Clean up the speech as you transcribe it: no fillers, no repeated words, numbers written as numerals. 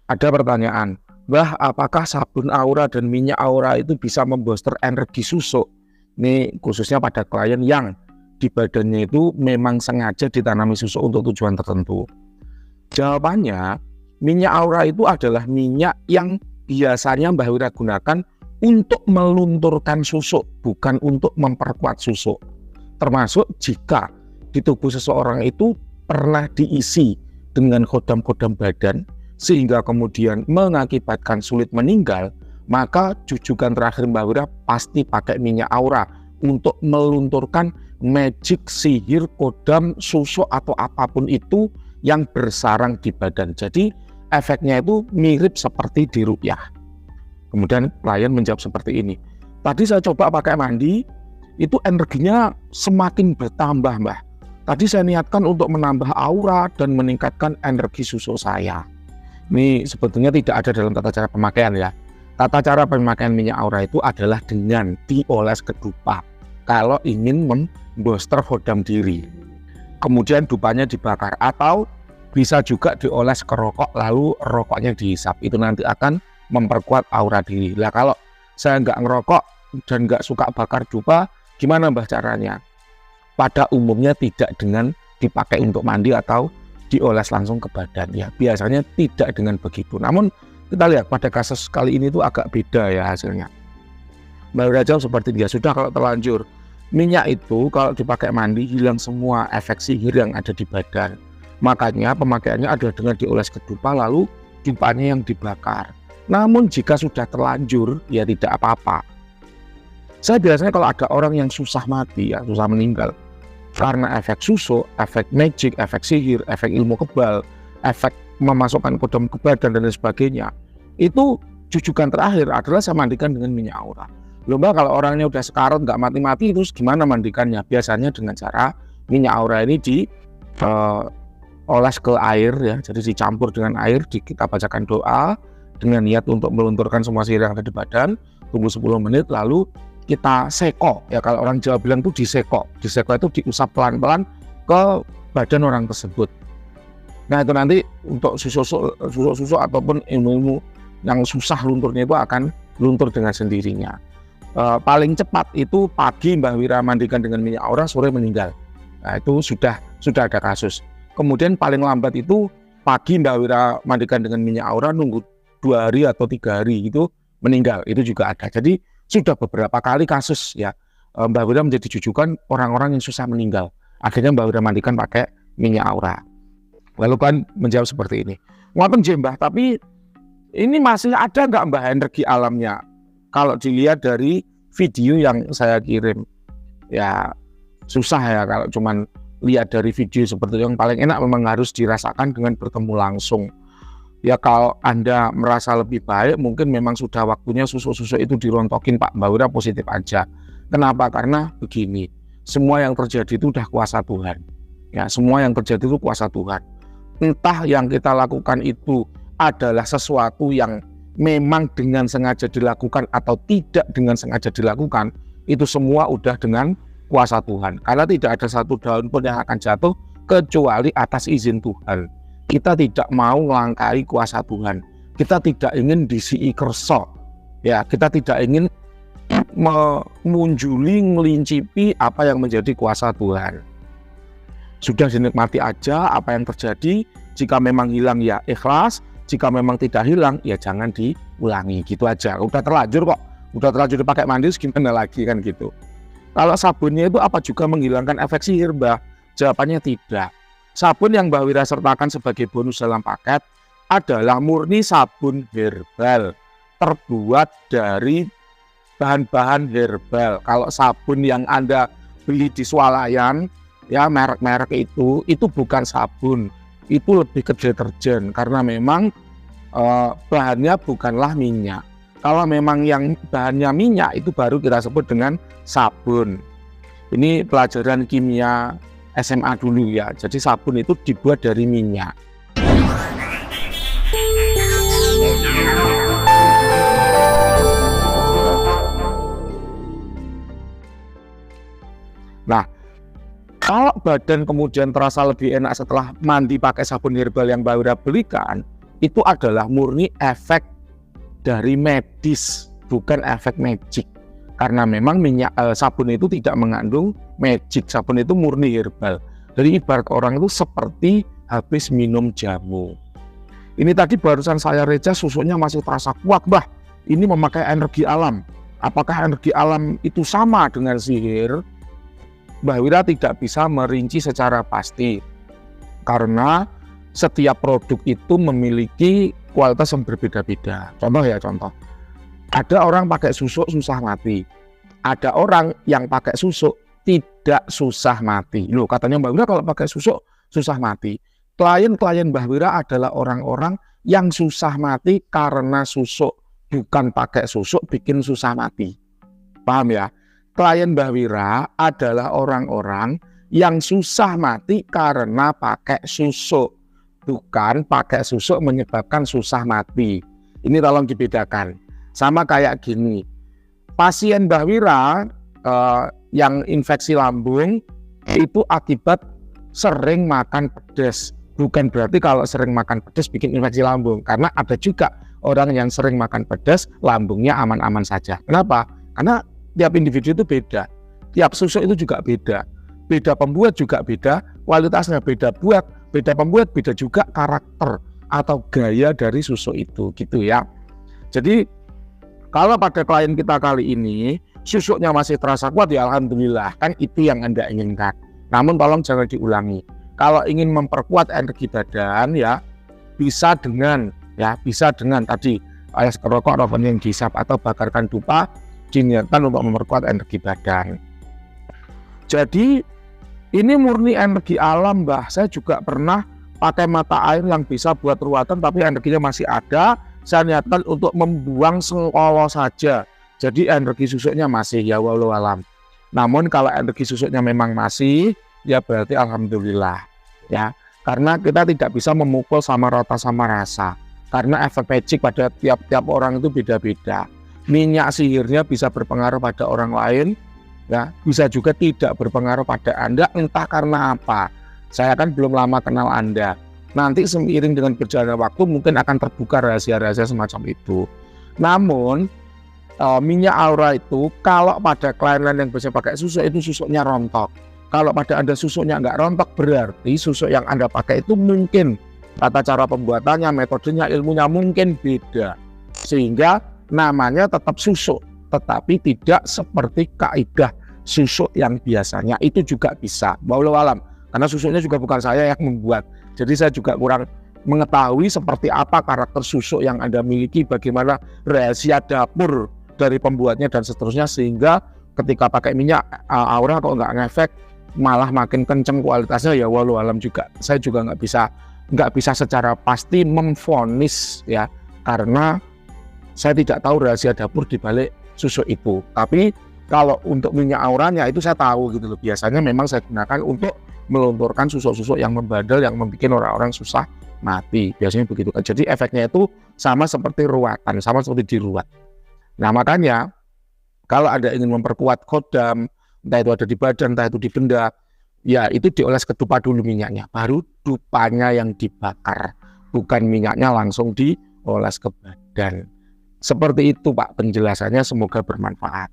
Ada pertanyaan, Mbah, apakah sabun aura dan minyak aura itu bisa membooster energi susuk? Ini khususnya pada klien yang di badannya itu memang sengaja ditanami susuk untuk tujuan tertentu. Jawabannya, minyak aura itu adalah minyak yang biasanya Mbah Wira gunakan untuk melunturkan susuk, bukan untuk memperkuat susuk. Termasuk jika di tubuh seseorang itu pernah diisi dengan kodam-kodam badan, sehingga kemudian mengakibatkan sulit meninggal, maka jujukan terakhir Mbah Wira pasti pakai minyak aura untuk melunturkan magic, sihir, kodam, susuk atau apapun itu yang bersarang di badan. Jadi efeknya itu mirip seperti di ruqyah. Kemudian klien menjawab seperti ini, tadi saya coba pakai mandi, itu energinya semakin bertambah, Mbah. Tadi saya niatkan untuk menambah aura dan meningkatkan energi susuk saya. Ini sebetulnya tidak ada dalam tata cara pemakaian ya. Tata cara pemakaian minyak aura itu adalah dengan dioles ke dupa kalau ingin membooster hodam diri. Kemudian dupanya dibakar, atau bisa juga dioles ke rokok lalu rokoknya dihisap. Itu nanti akan memperkuat aura diri. Lah kalau saya nggak ngerokok dan nggak suka bakar dupa, gimana Mbah caranya? Pada umumnya tidak dengan dipakai untuk mandi atau dioles langsung ke badan ya, biasanya tidak dengan begitu. Namun kita lihat pada kasus kali ini tuh agak beda ya hasilnya. Mbak Wira jawab seperti dia, sudah kalau terlanjur minyak itu kalau dipakai mandi hilang semua efek sihir yang ada di badan. Makanya pemakaiannya adalah dengan dioles ke dupa lalu dupanya yang dibakar. Namun jika sudah terlanjur ya tidak apa-apa. Saya biasanya kalau ada orang yang susah mati ya, susah meninggal karena efek susuk, efek magic, efek sihir, efek ilmu kebal, efek memasukkan kodam ke badan dan lain sebagainya, itu jujukan terakhir adalah saya mandikan dengan minyak aura. Loh Mbak, kalau orangnya udah sekarat nggak mati-mati itu gimana mandikannya? Biasanya dengan cara minyak aura ini dioles ke air ya, jadi dicampur dengan air, kita bacakan doa dengan niat untuk melunturkan semua sihir yang ada di badan, tunggu 10 menit lalu kita seko ya, kalau orang Jawa bilang tuh diseko itu diusap pelan-pelan ke badan orang tersebut. Nah itu nanti untuk susuk ataupun ilmu-ilmu yang susah lunturnya itu akan luntur dengan sendirinya. Paling cepat itu pagi Mbah Wira mandikan dengan minyak aura, sore meninggal. Nah itu sudah ada kasus. Kemudian paling lambat itu pagi Mbah Wira mandikan dengan minyak aura, nunggu 2 hari atau 3 hari itu meninggal, itu juga ada. Jadi sudah beberapa kali kasus ya Mbah Wira menjadi jujukan orang-orang yang susah meninggal. Akhirnya Mbah Wira mandikan pakai minyak aura. Lalu kan menjawab seperti ini, ngoten nggih Mbah, tapi ini masih ada nggak Mbah energi alamnya? Kalau dilihat dari video yang saya kirim ya susah ya kalau cuman lihat dari video seperti itu. Yang paling enak memang harus dirasakan dengan bertemu langsung. Ya kalau Anda merasa lebih baik, mungkin memang sudah waktunya susuk-susuk itu dirontokin Pak. Mbah Wira positif aja. Kenapa? Karena begini, semua yang terjadi itu udah kuasa Tuhan. Ya, semua yang terjadi itu kuasa Tuhan. Entah yang kita lakukan itu adalah sesuatu yang memang dengan sengaja dilakukan atau tidak dengan sengaja dilakukan, itu semua udah dengan kuasa Tuhan. Karena tidak ada satu daun pun yang akan jatuh kecuali atas izin Tuhan. Kita tidak mau melangkahi kuasa Tuhan. Kita tidak ingin disii kerso. Ya, kita tidak ingin mengunjuli, melincipi apa yang menjadi kuasa Tuhan. Sudah dinikmati aja apa yang terjadi. Jika memang hilang ya ikhlas, jika memang tidak hilang ya jangan diulangi, gitu aja. Udah terlanjur kok, udah terlanjur dipakai mandi gimana lagi kan gitu. Kalau sabunnya itu apa juga menghilangkan efek sihir Mbah? Jawabannya tidak. Sabun yang Mbah Wira sertakan sebagai bonus dalam paket adalah murni sabun herbal, terbuat dari bahan-bahan herbal. Kalau sabun yang Anda beli di swalayan, ya merek-merek itu bukan sabun, itu lebih ke deterjen karena memang bahannya bukanlah minyak. Kalau memang yang bahannya minyak itu baru kita sebut dengan sabun. Ini pelajaran kimia SMA dulu ya. Jadi sabun itu dibuat dari minyak. Nah, kalau badan kemudian terasa lebih enak setelah mandi pakai sabun herbal yang Mbah Wira belikan, itu adalah murni efek dari medis, bukan efek magic. Karena memang sabun itu tidak mengandung magic, sabun itu murni herbal. Jadi ibarat orang itu seperti habis minum jamu. Ini tadi barusan saya reca susuknya masih terasa kuat, Mbah. Ini memakai energi alam. Apakah energi alam itu sama dengan sihir? Mbah Wira tidak bisa merinci secara pasti. Karena setiap produk itu memiliki kualitas yang berbeda-beda. Contoh. Ada orang pakai susuk susah mati. Ada orang yang pakai susuk tidak susah mati. Loh, katanya Mbah Wira kalau pakai susuk susah mati. Klien-klien Mbah Wira adalah orang-orang yang susah mati karena susuk. Bukan pakai susuk bikin susah mati. Paham ya? Klien Mbah Wira adalah orang-orang yang susah mati karena pakai susuk. Bukan pakai susuk menyebabkan susah mati. Ini tolong dibedakan. Sama kayak gini, pasien Mbah Wira yang infeksi lambung itu akibat sering makan pedas. Bukan berarti kalau sering makan pedas bikin infeksi lambung. Karena ada juga orang yang sering makan pedas, lambungnya aman-aman saja. Kenapa? Karena tiap individu itu beda. Tiap susuk itu juga beda. Beda pembuat juga beda, kualitasnya beda beda pembuat, beda juga karakter atau gaya dari susuk itu, gitu ya. Jadi kalau pada klien kita kali ini susuknya masih terasa kuat, ya alhamdulillah, kan itu yang Anda inginkan. Namun tolong jangan diulangi. Kalau ingin memperkuat energi badan ya bisa dengan tadi alias rokok yang dihisap atau bakarkan dupa diniatkan untuk memperkuat energi badan. Jadi ini murni energi alam, Mbah. Saya juga pernah pakai mata air yang bisa buat ruatan tapi energinya masih ada. Saya niatkan untuk membuang sengkolo saja. Jadi energi susuknya masih, ya walau alam. Namun kalau energi susuknya memang masih, ya berarti alhamdulillah. Ya, karena kita tidak bisa memukul sama rata sama rasa. Karena efek magic pada tiap-tiap orang itu beda-beda. Minyak sihirnya bisa berpengaruh pada orang lain, ya, bisa juga tidak berpengaruh pada Anda, entah karena apa. Saya kan belum lama kenal Anda. Nanti seiring dengan berjalannya waktu mungkin akan terbuka rahasia-rahasia semacam itu. Namun minyak aura itu kalau pada klien yang biasa pakai susuk itu susuknya rontok. Kalau pada Anda susuknya nggak rontok berarti susuk yang Anda pakai itu mungkin tata cara pembuatannya, metodenya, ilmunya mungkin beda. Sehingga namanya tetap susuk, tetapi tidak seperti kaidah susuk yang biasanya. Itu juga bisa, walau alam. Karena susuknya juga bukan saya yang membuat. Jadi saya juga kurang mengetahui seperti apa karakter susuk yang Anda miliki, bagaimana rahasia dapur dari pembuatnya dan seterusnya, sehingga ketika pakai minyak aura kok nggak ngefek, malah makin kenceng kualitasnya, ya walau alam juga. Saya juga nggak bisa secara pasti memvonis ya, karena saya tidak tahu rahasia dapur di balik susuk itu. Tapi kalau untuk minyak auranya itu saya tahu gitu loh. Biasanya memang saya gunakan untuk melunturkan susuk-susuk yang membadal, yang membuat orang-orang susah mati. Biasanya begitu kan. Jadi efeknya itu sama seperti ruatan, sama seperti diruat. Nah makanya kalau Anda ingin memperkuat kodam, entah itu ada di badan, entah itu di benda, ya itu dioles ke dupa dulu minyaknya. Baru dupanya yang dibakar, bukan minyaknya langsung dioles ke badan. Seperti itu Pak penjelasannya, semoga bermanfaat.